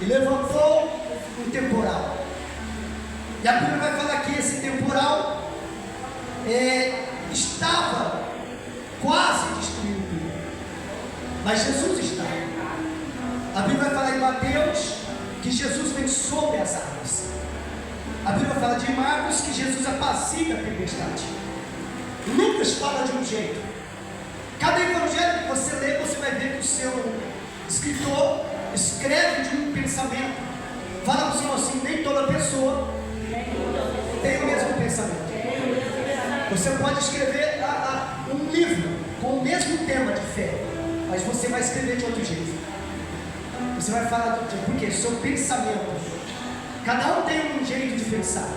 e levantou um temporal. E a Bíblia vai falar que esse temporal estava quase destruindo tudo, mas Jesus estava. A Bíblia vai falar em Mateus que Jesus vem sobre as águas. A Bíblia fala de Marcos que Jesus apacigua a tempestade. Lucas fala de um jeito. Cada evangelho que você lê, você vai ver que o seu escritor escreve de um pensamento. Fala para o Senhor assim: nem toda pessoa tem o mesmo pensamento. Você pode escrever um livro com o mesmo tema de fé, mas você vai escrever de outro jeito. Você vai falar do jeito, porque seu pensamento, cada um tem um jeito de pensar,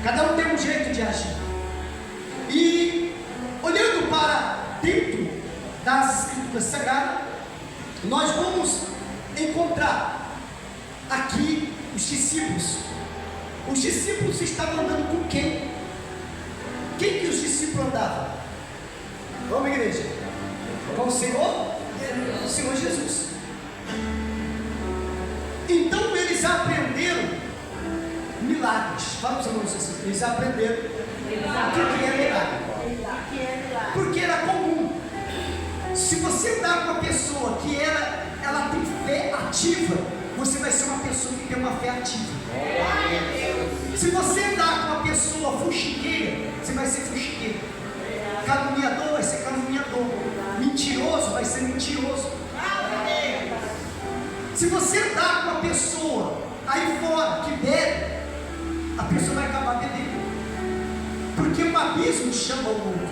cada um tem um jeito de agir. E olhando para dentro das Escrituras Sagradas, nós vamos encontrar aqui os discípulos. Os discípulos estavam andando com quem? Quem que os discípulos andavam? Vamos, igreja? Com o Senhor? O Senhor Jesus. Então eles aprenderam milagres. Fala para os irmãos assim: eles aprenderam o que é milagre. Porque era comum. Se você andar com uma pessoa que ela tem fé ativa, você vai ser uma pessoa que tem uma fé ativa. Se você andar com uma pessoa fuxiqueira, você vai ser fuxiqueiro. Caluniador vai ser caluniador. Mentiroso vai ser mentiroso. Se você andar com uma pessoa aí fora que bebe, a pessoa vai acabar bebendo. Porque um abismo chama o outro.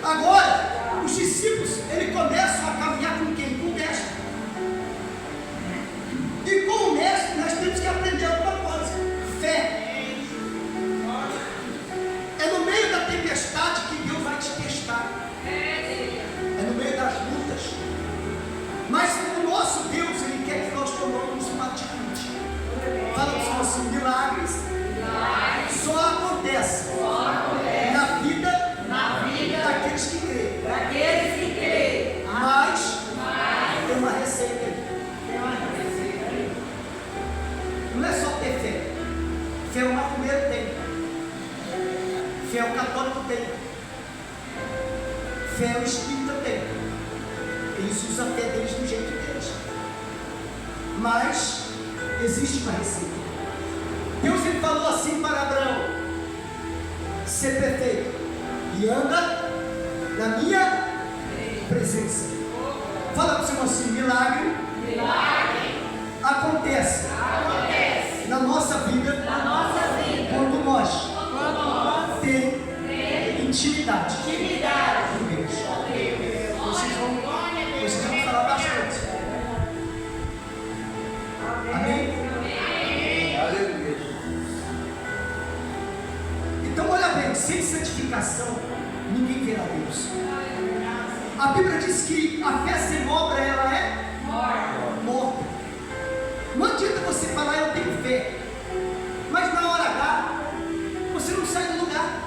Agora, os discípulos, eles começam a caminhar com quem? Com o mestre. E com o mestre nós temos que aprender alguma coisa: fé. É no meio da tempestade que Deus vai te testar. É no meio das lutas. Mas o nosso Deus, Ele quer que nós tomemos uma atitude. Fala para o Senhor assim: milagres só acontece na vida daqueles que creem. Mas tem uma receita aí. Não é só ter fé. Fé o macumbeiro tem. Fé o católico tem. Fé o espírita tem. Eles usam a fé deles do jeito deles. Mas existe uma receita. Deus ele falou assim para Abraão: ser perfeito e anda na minha presença. Fala para o Senhor assim: milagre acontece na nossa vida quando nós temos intimidade com Deus. Vocês vão falar bastante. Amém? Então olha bem, sem santificação ninguém verá Deus. A Bíblia diz que a fé sem obra ela é morta. Não adianta você falar eu tenho fé, mas na hora H você não sai do lugar.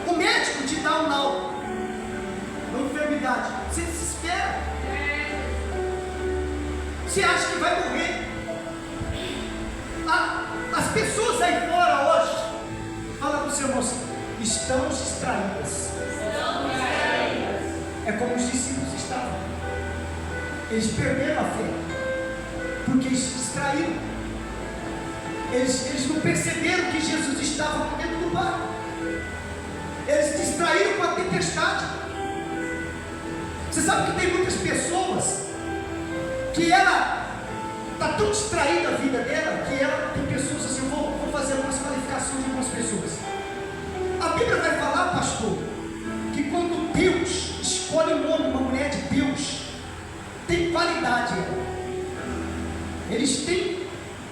O médico te dá um laudo, uma enfermidade, você desespera. Você acha que vai morrer. As pessoas aí fora hoje, fala para o seu irmão, estão distraídas. É como os discípulos estavam. Eles perderam a fé, porque eles se distraíram. Eles não perceberam que Jesus estava dentro do barco. Eles se distraíram com a tempestade. Você sabe que tem muitas pessoas que ela está tão distraída a vida dela, que ela tem pessoas assim, vou fazer algumas qualificações de algumas pessoas. A Bíblia vai falar, pastor, que quando Deus escolhe um homem, uma mulher de Deus, tem qualidade. Eles têm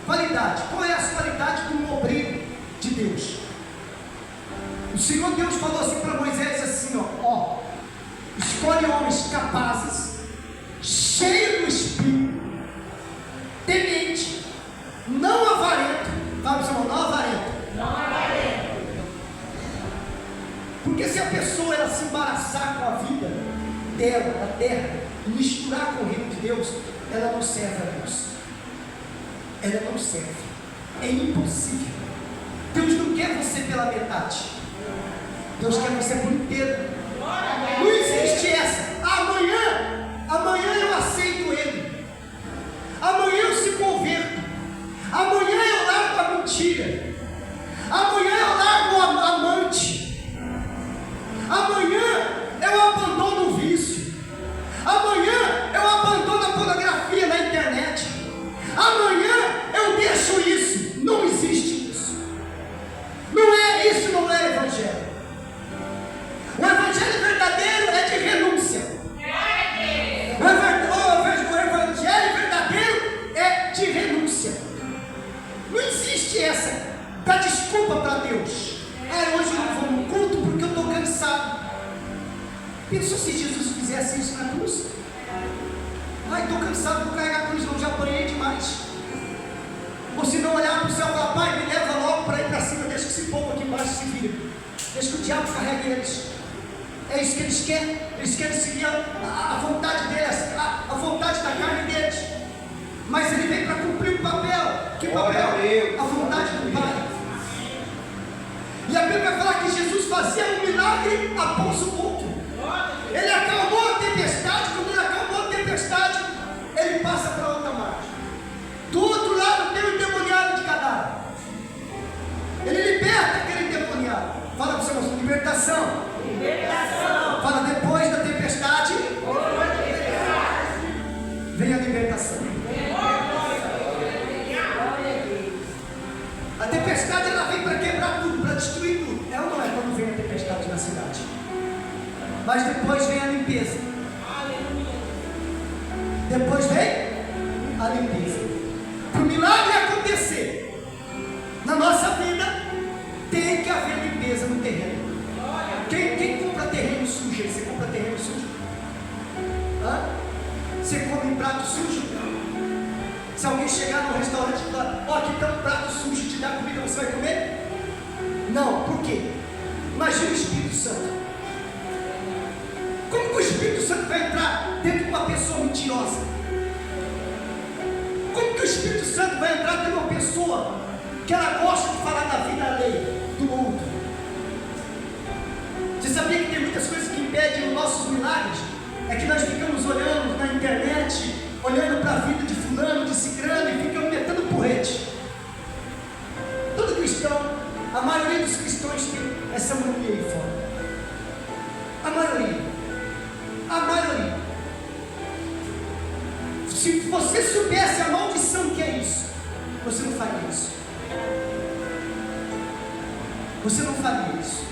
qualidade. Qual é a qualidade de um obreiro de Deus? O Senhor Deus falou assim para Moisés assim, ó, escolhe homens capazes, cheios do Espírito, temente, não avarento. Fala para o Senhor, não avarento. Porque se a pessoa ela se embaraçar com a vida dela, da terra, e misturar com o reino de Deus, ela não serve a Deus. Ela não serve. É impossível. Deus não quer você pela metade. Deus quer você por inteiro. Não existe essa. Amanhã eu aceito Ele. Amanhã eu se converto. Amanhã eu largo a mentira. Amanhã eu largo o amante. Amanhã eu abandono o vício. Amanhã eu abandono a pornografia na internet. Amanhã eu deixo isso. Não existe isso. Isso não é evangelho. O evangelho verdadeiro é de renúncia. O evangelho verdadeiro é de renúncia. Não existe essa. Dá desculpa para Deus. Hoje eu não vou no culto porque eu estou cansado. Pensou se Jesus fizesse isso na cruz? Estou cansado, vou carregar a cruz, não, já apanhei demais. Ou se não olhar para o céu e falar, Pai, me leva logo para ir para cima, deixa que esse povo aqui embaixo se vira. Deixa que o diabo carregue eles. É isso que eles querem. Eles querem seguir a vontade deles, a vontade da carne deles. Mas ele vem para cumprir um papel. Que papel? A vontade do Pai. E a Bíblia vai falar que Jesus fazia um milagre após o outro. Ele acalmou a tempestade. Quando ele acalmou a tempestade, ele passa para outra margem. Do outro lado tem o endemoniado de cadáver. Ele liberta aquele endemoniado. Fala para o seu irmão, libertação. Fala, depois da tempestade, vem a libertação. A tempestade ela vem para quebrar tudo, para destruir tudo. Ela não é quando vem a tempestade na cidade. Mas depois vem a limpeza. Depois vem a limpeza. Para o milagre acontecer na nossa vida, tem que haver limpeza no terreno. Quem compra terreno sujo? Você compra terreno sujo? Você come um prato sujo? Se alguém chegar no restaurante e falar, aqui está um prato sujo, te dá comida, você vai comer? Não, por quê? Imagina o Espírito Santo. Como que o Espírito Santo vai entrar dentro de uma pessoa mentirosa? Como que o Espírito Santo vai entrar dentro de uma pessoa que ela gosta de falar da vida alheia, do outro? Você sabia que tem muitas coisas que impedem os nossos milagres? É que nós ficamos olhando na internet, olhando para a vida de fulano, de ciclano e ficamos metendo porrete. Todo cristão, a maioria dos cristãos tem essa mania aí fora. A maioria. Se você soubesse a maldição que é isso, você não faria isso. Você não faria isso.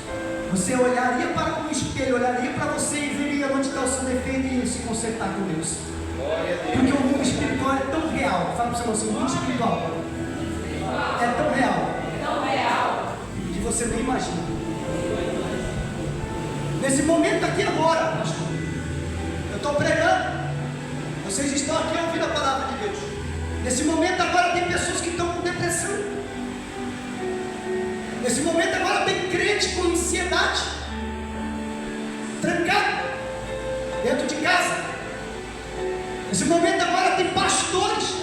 Você olharia para o espelho, olharia para você e veria onde está o seu defeito e ia se consertar com Deus. Porque o mundo espiritual é tão real. Fala para o seu irmão assim, o mundo espiritual é tão real que você nem imagina. Nesse momento aqui agora, pastor, eu estou pregando, vocês estão aqui ouvindo a palavra de Deus. Nesse momento agora tem pessoas que estão com depressão. Nesse momento agora tem crente com ansiedade, trancado dentro de casa. Nesse momento agora tem pastores,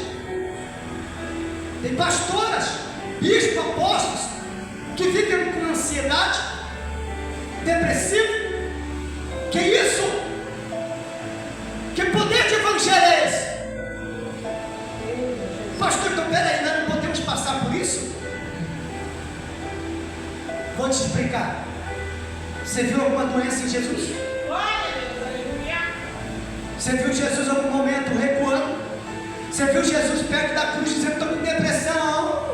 tem pastoras, bispos, apóstolos, que ficam com ansiedade, depressivo. Que isso? Que poder de evangelho é esse? Pastor, então peraí, nós não podemos passar por isso? Vou te explicar. Você viu alguma doença em Jesus? Você viu Jesus em algum momento recuando? Você viu Jesus perto da cruz dizendo, estou com depressão?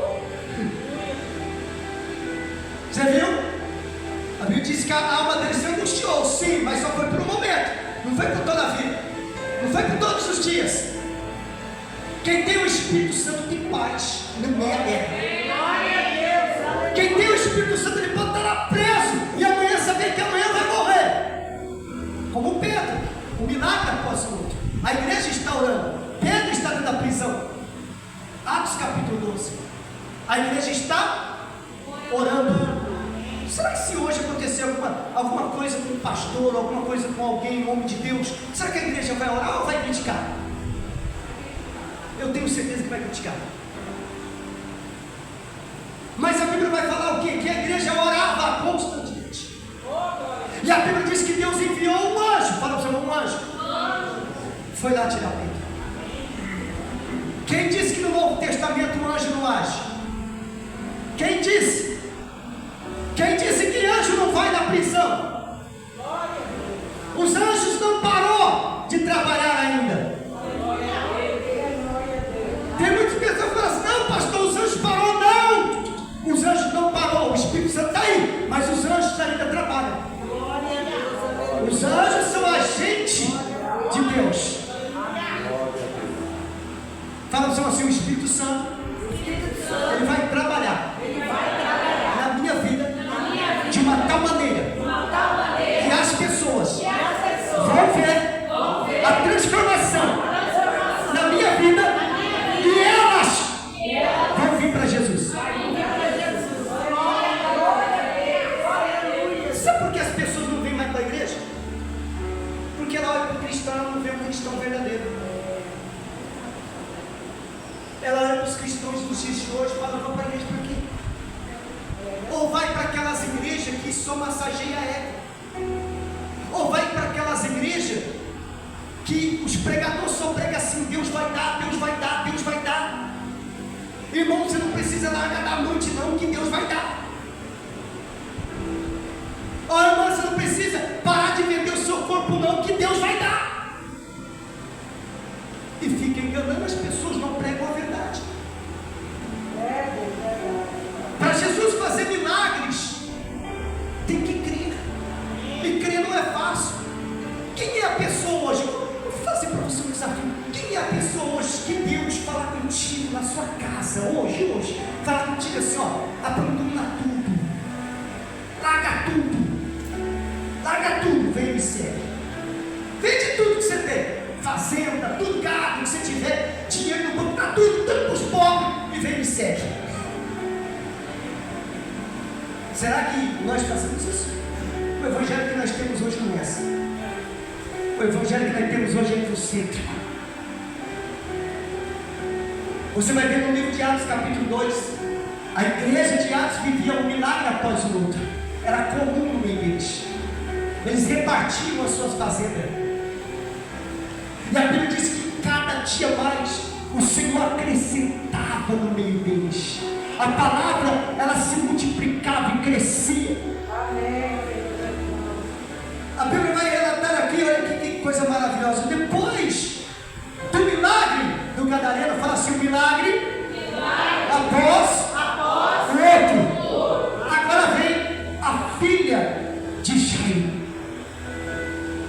Você viu? A Bíblia diz que a alma dele se angustiou, sim, mas só foi por um momento. Não foi por toda a vida. Não foi por todos os dias. Quem tem o Espírito Santo tem paz no meio da guerra. Quem tem o Espírito Santo, ele pode estar preso e amanhã saber que amanhã vai morrer. Como Pedro, um milagre após o outro. A igreja está orando. Pedro está dentro da prisão. Atos capítulo 12. A igreja está orando. Será que se hoje acontecer alguma coisa com um pastor, alguma coisa com alguém, um homem de Deus, será que a igreja vai orar ou vai criticar? tenho certeza que vai criticar. Mas a Bíblia vai falar o quê? Que a igreja orava constantemente. E a Bíblia diz que Deus enviou um anjo. Fala para você, um anjo. Foi lá tirar Pedro. Quem disse que no Novo Testamento o anjo não age? Quem disse? Quem disse que anjo não vai na prisão? Os anjos não parou de trabalhar ainda. Tem muitas pessoas que falam assim, não pastor, os anjos parou, não. Os anjos não parou, o Espírito Santo está aí, mas os anjos ainda trabalham. Os anjos são agentes de Deus. Fala para o Senhor assim, o Espírito Santo, ele vai trabalhar na minha vida de uma tal maneira que as pessoas vão ver a transformação na minha vida e elas vão vir para Jesus. Sabe por que as pessoas não vêm mais para a igreja? Porque ela olha para o cristão e não vê um cristão verdadeiro. Ela olha para os cristãos dos dias de hoje e fala, vou para a igreja para quê? Ou vai para aquelas igrejas que só massageia ego. Ou vai para aquelas igrejas que os pregadores só pregam assim, Deus vai dar, Deus vai dar, Deus vai dar. Irmão, você não precisa largar da noite não, que Deus vai dar. Ó irmã, você não precisa parar de vender o seu corpo não, que Deus vai dar. E fica enganando as pessoas, não pregam a verdade. Para Jesus fazer milagres, tem que crer. E crer não é fácil. Quem é a pessoa hoje? Eu vou fazer para você um desafio. Quem é a pessoa hoje que Deus fala contigo na sua casa? Hoje, fala contigo assim, ó, abandona tudo. Larga tudo, vem me serve. Vende tudo que você tem. Fazenda, tudo gado que você tiver, dinheiro no banco, tá tudo para os pobres e vem me serve. Será que nós fazemos isso? O evangelho que nós temos hoje não é assim. O evangelho que nós temos hoje é egocêntrico. Você vai ver no livro de Atos capítulo 2, a igreja de Atos vivia um milagre após o outro. Era comum no meio deles. Eles repartiam as suas fazendas. E a Bíblia diz que cada dia mais o Senhor acrescentava no meio deles. A palavra, ela se multiplicava e crescia. A Bíblia vai relatar aqui, olha que coisa maravilhosa. Depois do milagre do gadareno, fala assim, o milagre após o outro. Agora vem a filha de Jairo.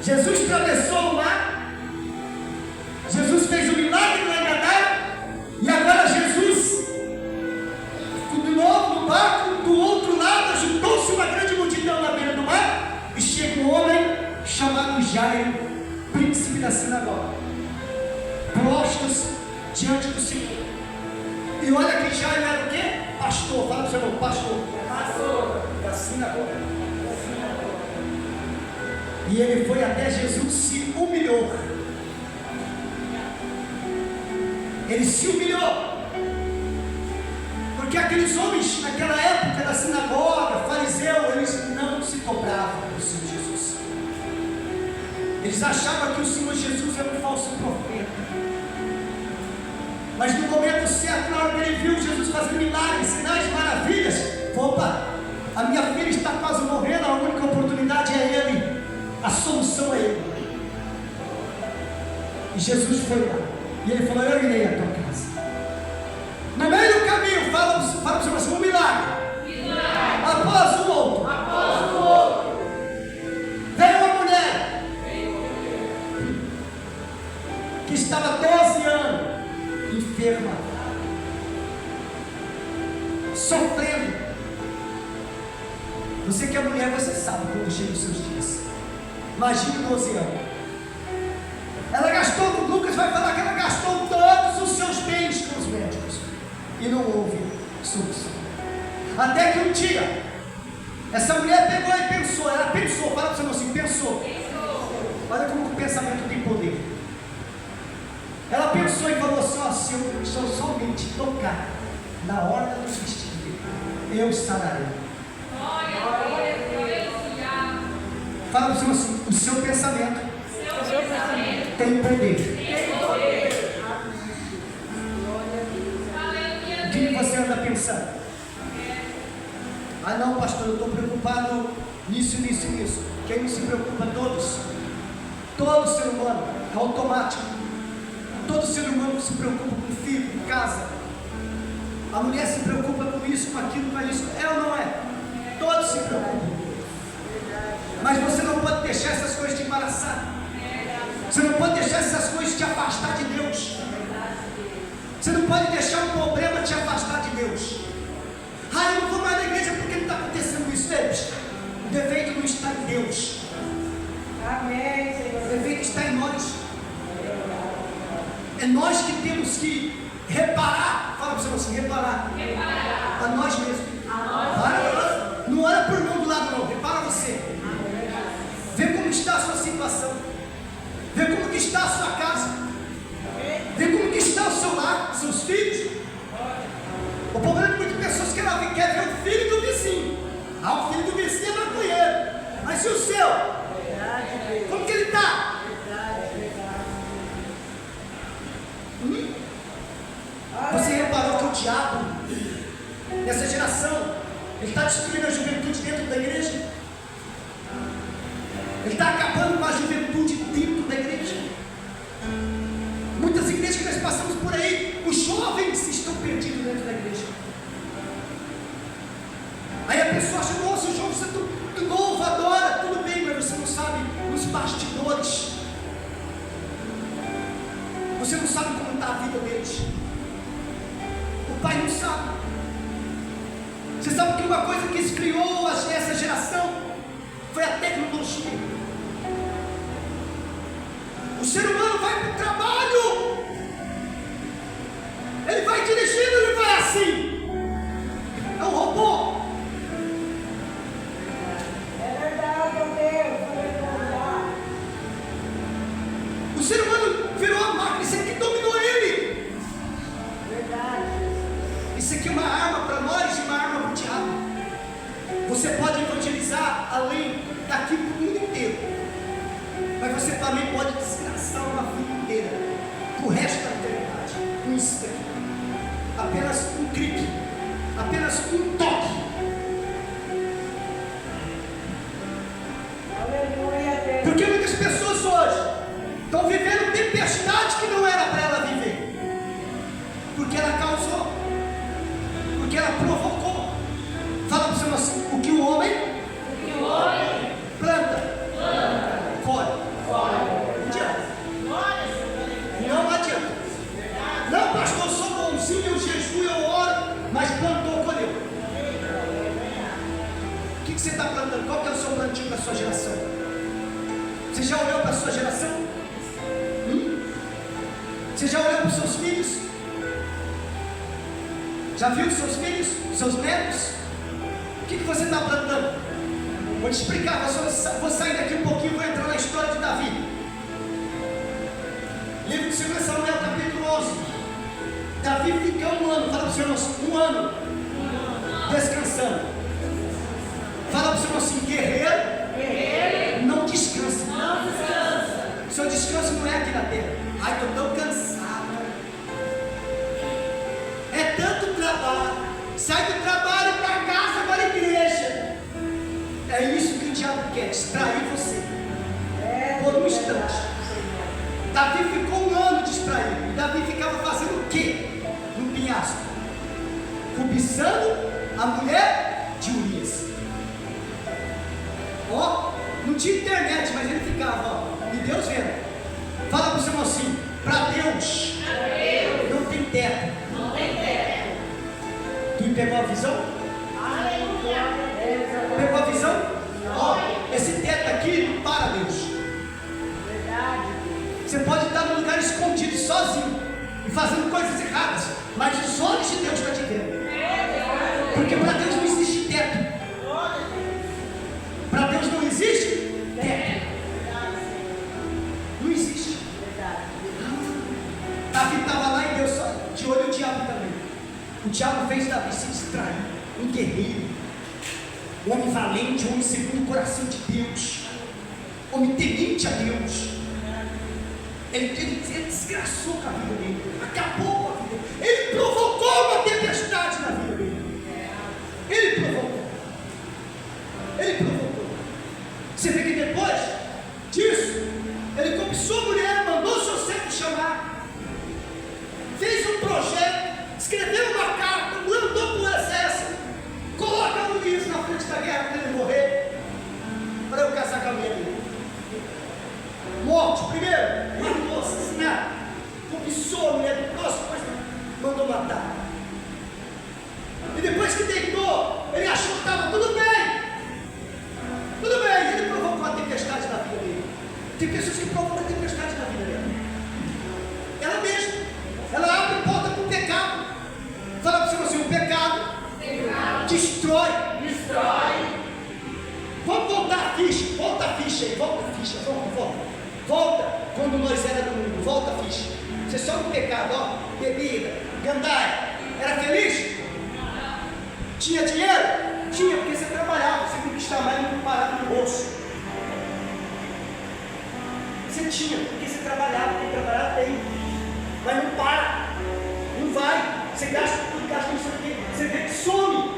Jesus atravessou o mar. Jesus fez o milagre no Gadara, e agora Jesus, de novo no barco, do outro lado, juntou-se uma grande multidão na beira do mar, e chega um homem chamado Jairo, príncipe da sinagoga, prostos diante do Senhor. E olha que Jairo era o quê? Pastor, fala para o seu irmão, pastor da sinagoga. E ele foi até Jesus, se humilhou. Ele se humilhou, porque aqueles homens naquela época da sinagoga, fariseu, eles não se dobravam para o Senhor Jesus. Eles achavam que o Senhor Jesus era um falso profeta. Mas no momento certo, na hora que ele viu Jesus fazendo milagres, sinais, maravilhas, opa, a minha filha está quase morrendo, a única oportunidade é ele, a solução é ele. E Jesus foi lá. E ele falou, eu irei à tua casa. No meio do caminho, fala para o Senhor assim, um milagre. Após o outro. Veio uma mulher que estava 12 anos enferma, sofrendo. Você que é mulher, você sabe quando chega os seus dias. Imagine 12 anos. Ela gastou, Lucas vai falar que ela gastou todos os seus bens com os médicos e não houve solução. Até que um dia, essa mulher pegou e pensou, ela pensou, fala para você assim, pensou. Olha como o pensamento tem poder. Ela pensou e falou assim, ó, se se eu somente tocar na orla dos vestidos dele, eu sararei. Fala para o Senhor assim: o seu pensamento tem poder. O que você anda pensando? Ah não, pastor, eu estou preocupado nisso. Quem não se preocupa? Todo ser humano, é automático. Todo ser humano se preocupa com o filho, com casa. A mulher se preocupa com isso, com aquilo, com isso. É ou não é? Todos se preocupam. Mas você não pode deixar essas coisas te embaraçar. Você não pode deixar essas coisas te afastar de Deus. Você não pode deixar um problema te afastar de Deus. Ah, eu não vou mais na igreja porque não está acontecendo isso. O defeito não está em Deus. Amém, Senhor. O defeito está em nós. É nós que temos que reparar. Fala para você assim: reparar. A nós mesmos. Não olha para o irmão do lado, não. Repara você. Vê como está a sua situação. Vê como que está a sua casa. Vê como que está o seu lar, seus filhos. O problema de muitas pessoas que ela quer ver o filho do vizinho. Ah, o filho do vizinho é maconheiro. Mas e o seu? Como que ele está? Você reparou que o diabo, nessa geração, ele está destruindo a juventude dentro da igreja? Ele está acabando com a juventude dentro da igreja. Muitas igrejas que nós passamos por aí, os jovens estão perdidos dentro da igreja. Aí a pessoa acha: nossa, o jovem, você é novo, adora, tudo bem, mas você não sabe os bastidores. Você não sabe como está a vida deles. O pai não sabe. Você sabe que uma coisa que esfriou essa geração foi a tecnologia. O ser humano vai para o trabalho, ele vai dirigindo, ele vai assim. É um robô. É verdade, meu Deus. O ser humano virou a máquina. Isso aqui dominou ele. Verdade. Isso aqui é uma arma para nós e uma arma para o diabo. Você pode evangelizar além daqui para o mundo inteiro, mas você também pode desgraçar uma vida inteira, para o resto da eternidade. Um instante, apenas um clique, apenas um toque. Aleluia, Deus. Porque muitas pessoas hoje estão vivendo tempestade que não era para ela viver, porque ela causou, porque ela provocou. Fala para o Senhor assim: o que o homem planta, colhe. Não adianta. Não, pastor, eu sou bonzinho, eu jejuo, eu oro, mas plantou, colheu. O que você está plantando? Qual que é o seu plantio para a sua geração? Você já olhou para a sua geração? Você já olhou para os seus filhos? Já viu os seus filhos? Seus netos? O que você está plantando? Vou te explicar. Vou sair daqui um pouquinho e vou entrar na história de Davi. Livro de 2 Samuel, capítulo 11. Davi fica um ano. Fala para o Senhor: um ano descansando. Fala para o Senhor assim: guerreiro não descansa. O seu descanso não é aqui na terra. Ai, estou tão cansado. É tanto trabalho. Sai do trabalho para casa, para a igreja. É isso que o diabo quer, distrair você por um instante. Davi ficou um ano distraído. E Davi ficava fazendo o quê no penhasco? Cobiçando a mulher de Urias. Ó, não tinha internet, mas ele ficava, ó, e Deus vendo. Fala para o seu assim: para Deus não tem teto. Tu pegou a visão? Pegou a visão? Ó, esse teto aqui não para Deus. Você pode estar num lugar escondido, sozinho, e fazendo coisas erradas, mas os olhos de Deus estão te vendo. Porque para Deus não existe teto. Para Deus não existe teto. Não existe. Davi estava lá e Deus só de olho o diabo também. O diabo fez Davi se distrair. Um guerreiro, um homem valente, um homem segundo o coração de Deus, um homem temente a Deus. Ele desgraçou com a vida dele, acabou com a vida dele. Ele provocou uma tempestade na vida dele. Ele provocou. Você vê que depois disso, ele cobiçou a mulher, mandou seu servo chamar, fez um projeto, escreveu uma carta, mandou para o exército, coloca o Luiz na frente da guerra para ele morrer, para eu casar com a mulher dele. Morte primeiro, matou, assassinato, cobiçou a mulher do próximo, depois mandou matar. E depois que deitou, ele achou que estava tudo bem. Ele provocou a tempestade na vida dele. Tem pessoas que provocam a tempestade na vida dela. Ela mesma, ela abre porta para o pecado. Fala para você assim: o pecado destrói. Vamos voltar a ficha, volta a ficha, volta. Quando nós éramos do mundo, volta a ficha. Você só no pecado, ó, bebida, gandaia. Era feliz? Tinha dinheiro? Tinha, porque você trabalhava, você conquistava mais e não parava no bolso. Você tinha, porque você trabalhava, tem, mas não para, não vai, você gasta tudo, gasta não sei o quê, você vê que some.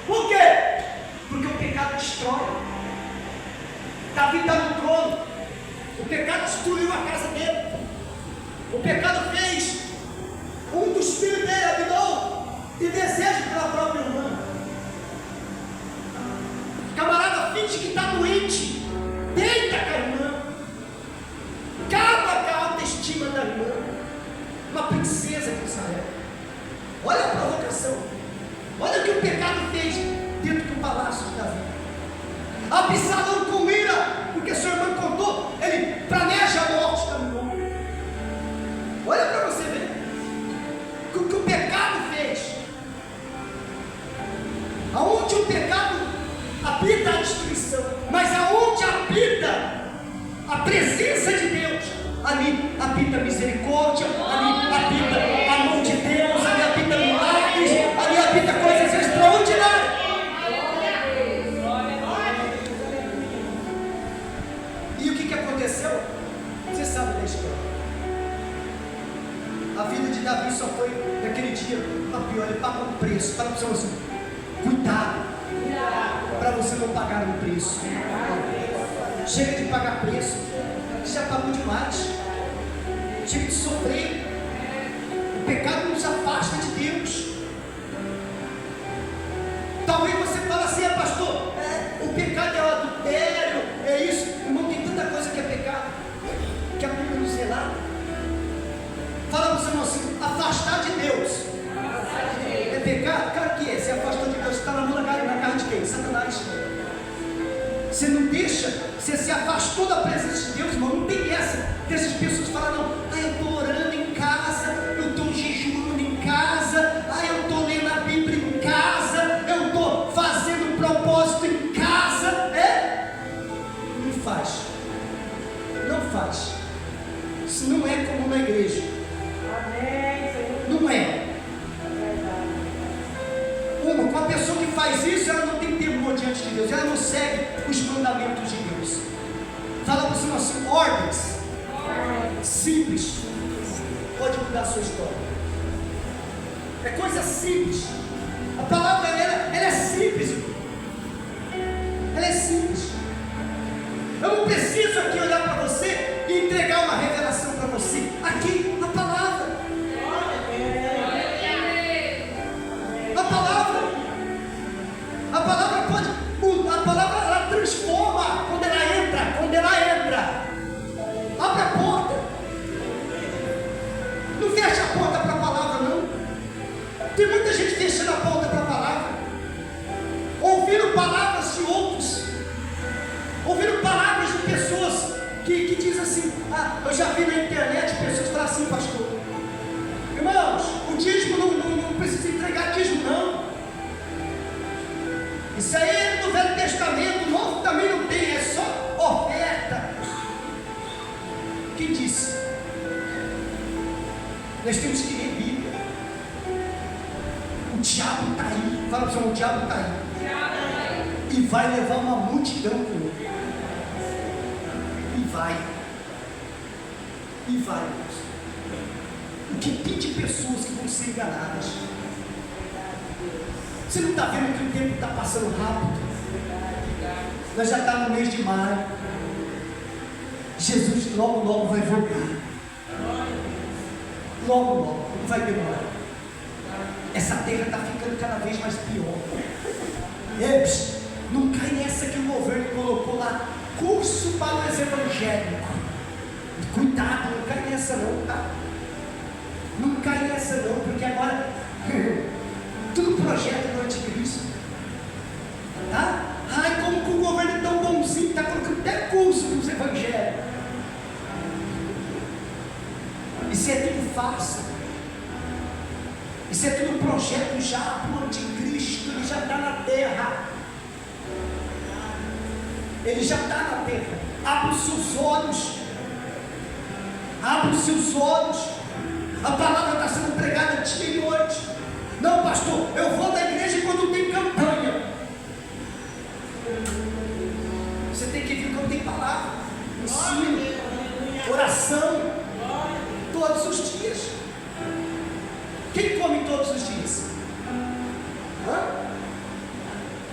Por quê? Porque o pecado destrói. Davi está no trono, o pecado destruiu a casa dele, o pecado fez um dos filhos dele, Abinadab, ter desejo pela própria irmã. Camarada finge que está doente, deita com a irmã, acaba com a autoestima da irmã, uma princesa de Israel. Olha a provocação, olha o que o pecado fez dentro do palácio de Davi. Absalão com ira, porque sua irmã contou, ele planeja a morte da irmã. Olha para você ver o que o pecado fez. Aonde o pecado habita a destruição, mas aonde habita a presença de Deus, ali habita a misericórdia, ali habita a mão de Deus, ali habita milagres, ali habita coisas extraordinárias. E o que aconteceu? Você sabe da história. A vida de Davi só foi naquele dia a pior. Ele pagou um preço. Fala para você assim: cuidado, para você não pagar um preço. Chega de pagar preço, você já pagou demais. Chega de sofrer. O pecado nos afasta de Deus. Talvez você fale assim: pastor, o pecado é o adultério, é isso. Irmão, tem tanta coisa que é pecado, que a Bíblia nos relata. Fala para você, irmão, assim: afastar de Deus é pecado? Claro que é. Se afastou de Deus, você está na mão na carne de quem? Satanás. Você não deixa, você se afastou da presença de Deus, irmão. Não tem essa dessas pessoas falam: não, eu estou orando em casa, eu estou jejuando em casa, eu estou lendo a Bíblia em casa, eu estou fazendo propósito em casa. Não faz. Isso não é como na igreja. Não é. Com a pessoa que faz isso, ela não tem temor diante de Deus, ela não segue os mandamentos de Deus. Fala para você assim: ordens simples pode mudar a sua história. É coisa simples. A palavra ela é simples. Ela é simples. Eu não preciso aqui olhar para você e entregar uma revelação para você. Aqui a palavra. A palavra pode mudar, a palavra ela transforma quando ela entra. Abre a porta. Não fecha a porta para a palavra, não. Tem muita gente fechando a porta para a palavra, ouvindo palavras de outros, ouvindo palavras de pessoas que dizem assim: eu já vi na internet pessoas falar assim: pastor, irmãos, o dízimo não precisa entregar dízimo, não. Isso aí é do Velho Testamento, o Novo também não tem, é só oferta. Quem disse? Nós temos que ler Bíblia. diabo está aí. Fala para o o diabo está aí. E vai levar uma multidão com ele. E vai. O que tem de pessoas que vão ser enganadas? Você não está vendo que o tempo está passando rápido? Nós já estamos no mês de maio. Jesus logo vai voltar. Logo, não vai demorar. Essa terra está ficando cada vez mais pior. Não cai nessa que o governo colocou lá, curso para os evangélicos. Cuidado, não cai nessa não, tá? Não cai nessa não, porque agora tudo projeto do anticristo. Tá? Ai, como que o governo é tão bonzinho, está colocando até curso para os evangélicos. Isso é tudo farsa. Isso é tudo projeto já para o anticristo. Ele já está na terra. Ele já está na terra. Abra os seus olhos. Abra os seus olhos. A palavra está sendo pregada dia e noite. Não, pastor, eu vou da igreja quando tem campanha. Você tem que vir quando tem palavra, ensino, oração, todos os dias. Quem come todos os dias?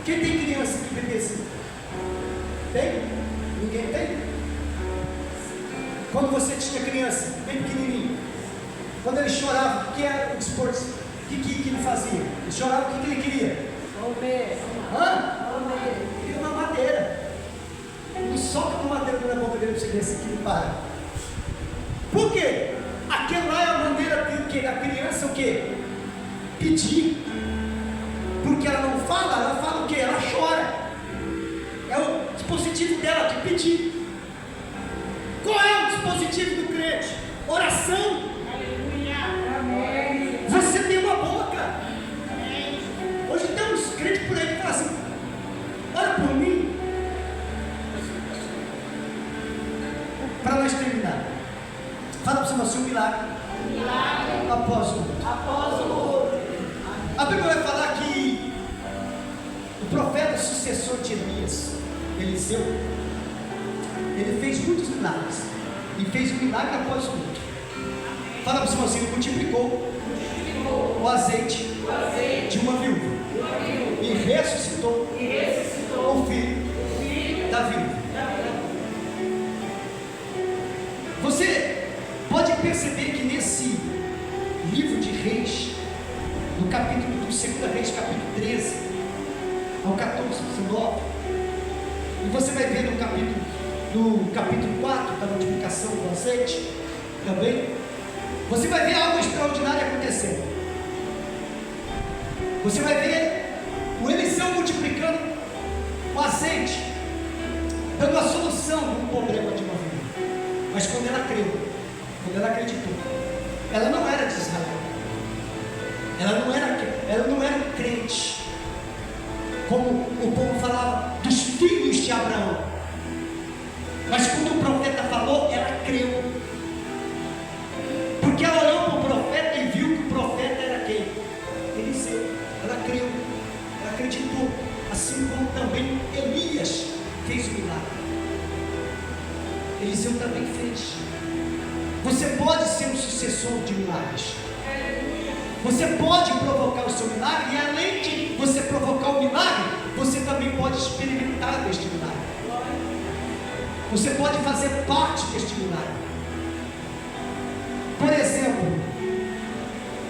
Quem tem criança que bebezinho? Tem? Ninguém tem? Quando você tinha criança, bem pequenininho, quando ele chorava, o que era o esporte? O que ele fazia? Ele chorava, o que ele queria? Comer. Queria uma madeira. Não soca uma madeira na boca dele para você ver se ele para. Por quê? Aquela é a maneira da criança o quê? Pedir. Porque ela não fala, ela fala o quê? Ela chora. É o dispositivo dela de pedir. Qual é o dispositivo do crente? Oração. Amém. Você tem uma boca. Hoje tem uns crentes por aí que falam assim: ora por mim. Para nós terminar, fala para você um milagre. Após o outro. A Bíblia vai falar que o profeta sucessor de Elias, Eliseu, ele fez muitos milagres. E fez um milagre após o outro. Fala para o seu ele multiplicou o azeite de uma viúva. E ressuscitou o filho da viúva. Você pode perceber que nesse livro de Reis, no capítulo do 2 Reis, capítulo 13 ao 14, 19, e você vai ver no capítulo 4 da multiplicação do azeite também, você vai ver algo extraordinário acontecendo. Você vai ver o Eliseu multiplicando o azeite, dando a solução de um problema de uma vida. Mas quando ela creu, quando ela acreditou, ela não era de Israel, ela não era um crente, como o povo falava dos filhos de Abraão. Mas quando o profeta falou, ela creu, porque ela olhou para o profeta e viu que o profeta era quem? Eliseu. Ela creu, ela acreditou, assim como também Elias fez o milagre. Eliseu também fez. Você pode ser um sucessor de milagres. Você pode provocar o seu milagre, e além de você provocar o milagre, você também pode experimentar deste milagre. Você pode fazer parte deste milagre. Por exemplo,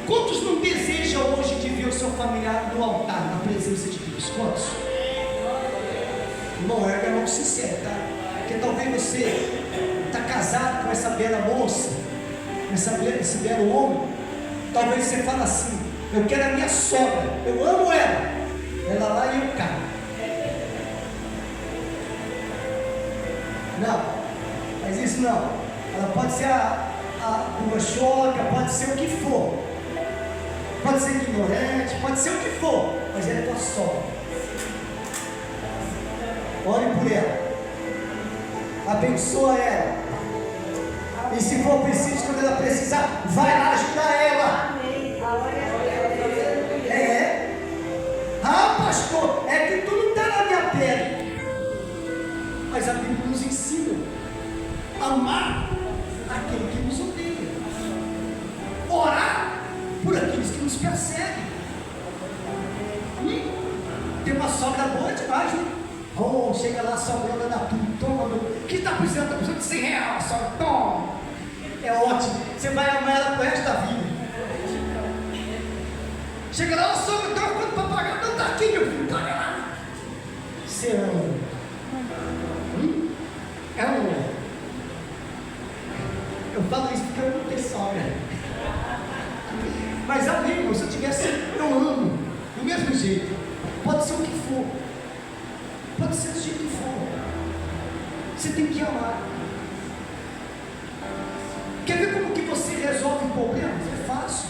quantos não desejam hoje de ver o seu familiar no altar, na presença de Deus? Quantos? Irmão, erga a mão sincera, tá? Porque talvez você está casado com essa bela moça, esse belo homem. Talvez você fale assim: eu quero a minha sogra, eu amo ela lá e eu cá. Não, mas isso não. Ela pode ser uma choca, pode ser o que for, pode ser ignorante, pode ser o que for, mas ela é tua sogra. Ore por ela, abençoa ela, e se for preciso, quando ela precisar, vai lá ajudar ela. nos persegue. Tem uma sogra boa demais, né? Oh, chega lá, a sogra dá tudo, toma, o que está precisando? Está precisando de 100 reais, sogra, toma. É ótimo, você vai amar ela pro resto da vida. Chega lá, a sogra, dá quanto para pagar? Não, está aqui, meu filho, paga lá. Você ama. É um. Eu falo isso porque eu não tenho sogra. Mas amém, irmão, se eu tivesse, eu amo. Do mesmo jeito. Pode ser o que for. Pode ser do jeito que for. Você tem que amar. Quer ver como que você resolve problemas? É fácil.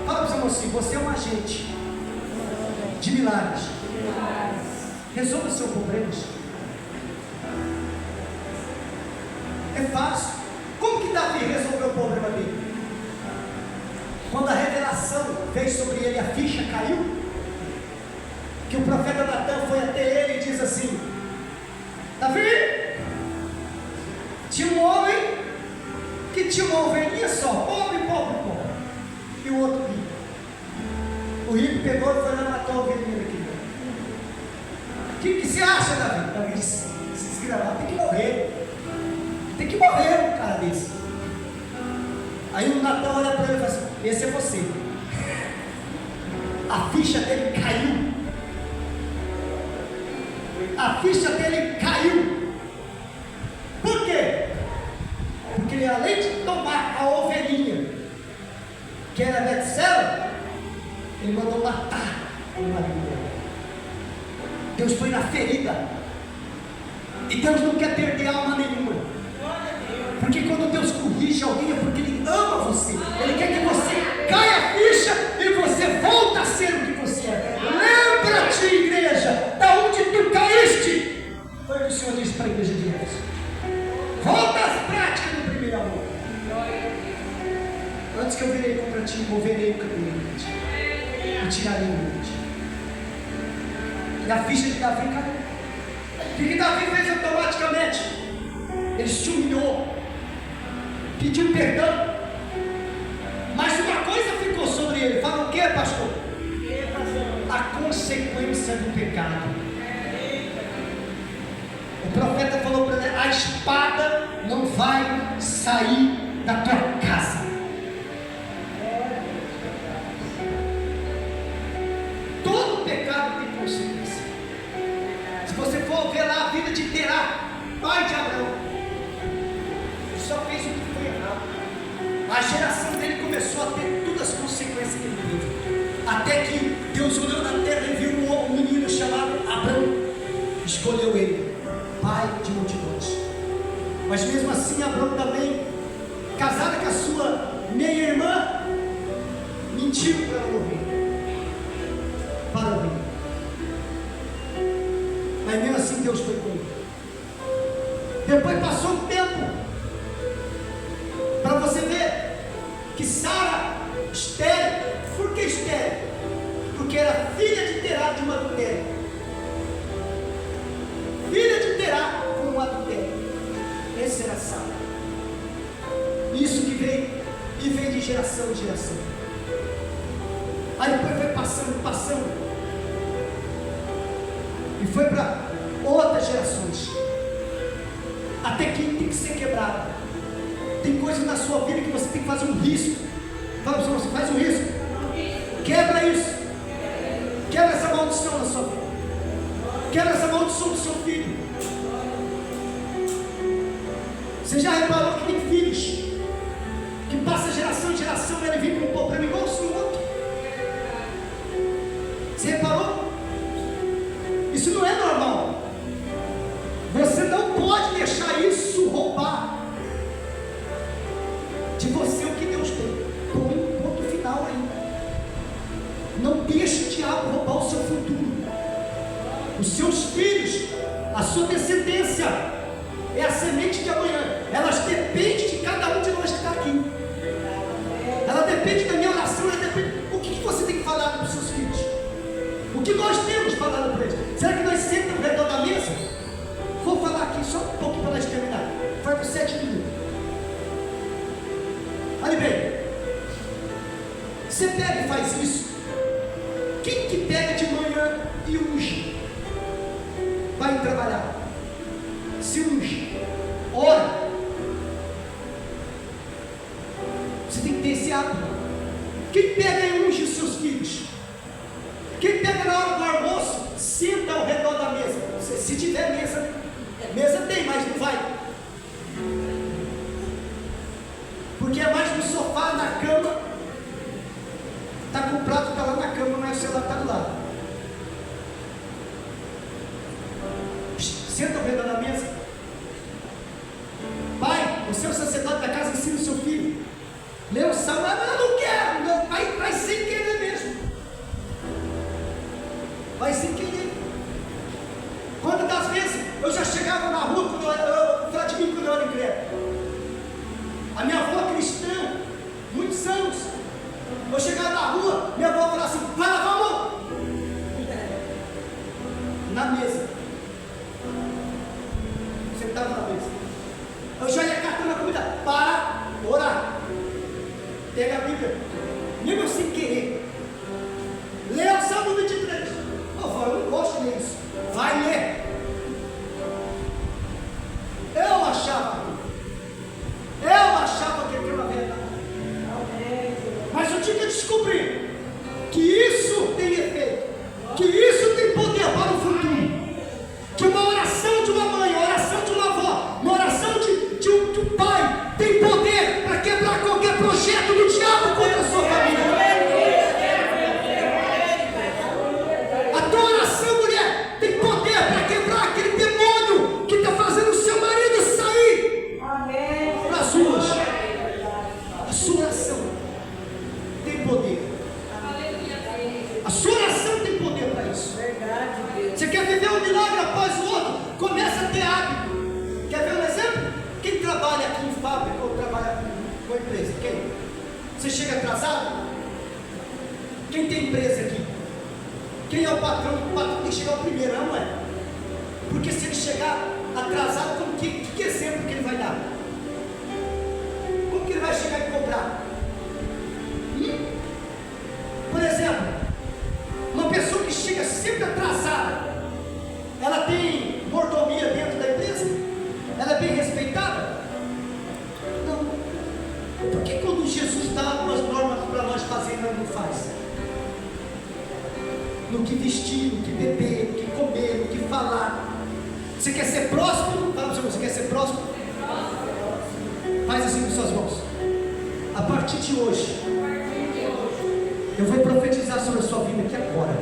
Fala para os irmãos assim, você é um agente de milagres. Resolva seus problemas. É fácil. Como que Davi resolveu o problema dele? Quando a revelação veio sobre ele, a ficha caiu, que o profeta Natan foi até ele e diz assim: Davi, tinha um homem que tinha uma ovelhinha só, pobre, e o outro rico. O rico pegou e foi lá e matou a ovelhinha daquele. O que você acha, Davi? Davi disse: se desgravar, tem que morrer. Tem que morrer um cara desse. Aí o Natan olha para ele e fala assim: esse é você. A ficha dele caiu. A ficha dele caiu. Por quê? Porque ele, além de tomar a ovelhinha, que era Betseba, ele mandou matar o marido dele. Deus foi na ferida. E Deus não quer perder alma nenhuma. Porque quando Deus corrige alguém é porque Ele ama você. Ele quer que você caia a ficha e você volta a ser o que você é. Lembra-te, igreja, da onde tu caíste. Foi o que o Senhor disse para a igreja de Deus. Volta às práticas do primeiro amor. Antes que eu virei contra ti, moverei o caminho e tirarei o monte. E a ficha de Davi caiu. O que Davi fez automaticamente? Ele se humilhou, pediu perdão, mas uma coisa ficou sobre ele. Fala o que, pastor? A consequência do pecado. O profeta falou para ele: a espada não vai sair da tua casa. Todo pecado tem consequência. Se você for ver lá a vida de Terá, pai de Abraão, só fez o que foi errado. A geração dele começou a ter todas as consequências que ele teve. Até que Deus olhou na terra e viu um menino chamado Abraão. Escolheu ele, pai de multidões. Mas mesmo assim, Abraão também, casado com a sua meia-irmã, mentiu para morrer. Para o rei. Mas mesmo assim Deus foi com ele. Depois passou um tempo, para você ver que Sara, estéril. Por que estéril? Porque era filha de Terá de uma adultério. Filha de Terá com um adultério. Esse era Sara. Isso que veio e vem de geração em geração. Aí depois foi passando. E foi para outras gerações. Até que tem que ser quebrado. Tem coisas na sua vida que você tem que fazer um risco. Fala para você, faz um risco. Quebra isso. Quebra essa maldição na sua vida. Quebra essa maldição do seu filho. Você já reparou que tem filhos que passa geração em geração e ele vem com um problema igual ao seu outro? Você reparou? Isso não é normal. Você não pode deixar isso roubar de você o que Deus tem. Ponto final aí. Não deixe o diabo roubar o seu futuro. Os seus filhos, a sua descendência é a semente de amanhã. Elas dependem de cada um de nós que está aqui. Ela depende da minha oração. Ela depende. O que você tem que falar para os seus filhos? O que nós temos falado para eles? Será que nós sentamos ao redor da mesa? Vou falar aqui só um pouquinho para nós terminar. Foi por 7 minutos. Olha bem. Você pega e faz isso. Quem que pega de manhã e unge? Vai trabalhar. Se unge. Ora. Você tem que ter esse hábito. Quem pega e unge os seus filhos? Quem pega na hora do almoço, senta ao redor da mesa. Se tiver mesa, mesa tem, mas não vai. Porque é mais no sofá, na cama. Está com o prato, está lá na cama, mas o celular está do lado. Senta ao redor da mesa. Pai, você é o sacerdote da casa, ensina o seu filho. Lê o salmo, eu não quero. Não, vai sem querer mesmo. Vai sem querer. Quantas das vezes eu já chegava na rua, falar de mim quando eu era incrédulo. A minha avó cristã, muitos anos. Eu chegava na rua, minha avó falava assim, vai lavar a mão. Na mesa. Sentava na mesa. Eu já ia catando a comida para orar. Pega a Bíblia, mesmo sem querer. Lê o Salmo 23. Eu não gosto disso. Vai ler. Eu achava que aquilo era verdade. Mas o dia que eu descobri que isso tem efeito, que isso tem poder para o futuro, que uma oração de uma mãe, uma oração de uma avó, uma oração de um pai tem poder para quebrar qualquer projeto do diabo contra a sua família. A tua oração, mulher, tem poder para quebrar aquele demônio que está fazendo o seu marido sair das ruas. A sua oração tem poder. A sua oração tem poder para isso. Você quer viver um milagre após o outro? Começa a ter hábito. Quer ver um exemplo? Quem trabalha aqui em fábrica ou trabalha com empresa? Quem? Você chega atrasado? Quem tem empresa aqui? Quem é o patrão? O patrão tem que chegar o primeiro, não é? Porque se ele chegar atrasado, que exemplo que ele vai dar? Como que ele vai chegar e cobrar? Por exemplo, uma pessoa que chega sempre atrasada, ela tem mordomia dentro da empresa? Ela é bem respeitada? Não. Por que quando Jesus dá algumas normas para nós fazermos, ela não faz? No que vestir, no que beber, no que comer, no que falar. Você quer ser próspero? Fala para você quer ser próspero? Faz assim com suas mãos. A partir de hoje, eu vou profetizar sobre a sua vida aqui agora.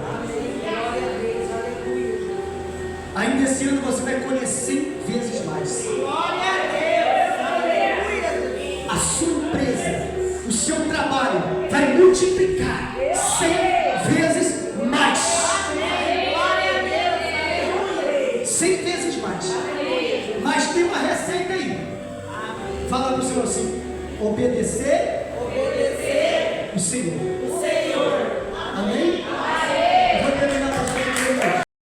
Ainda esse ano você vai colher 100 vezes mais. A sua empresa, o seu trabalho vai multiplicar 100 vezes mais. 100 vezes mais. Mas tem uma receita aí. Fala para o Senhor assim: obedecer o Senhor.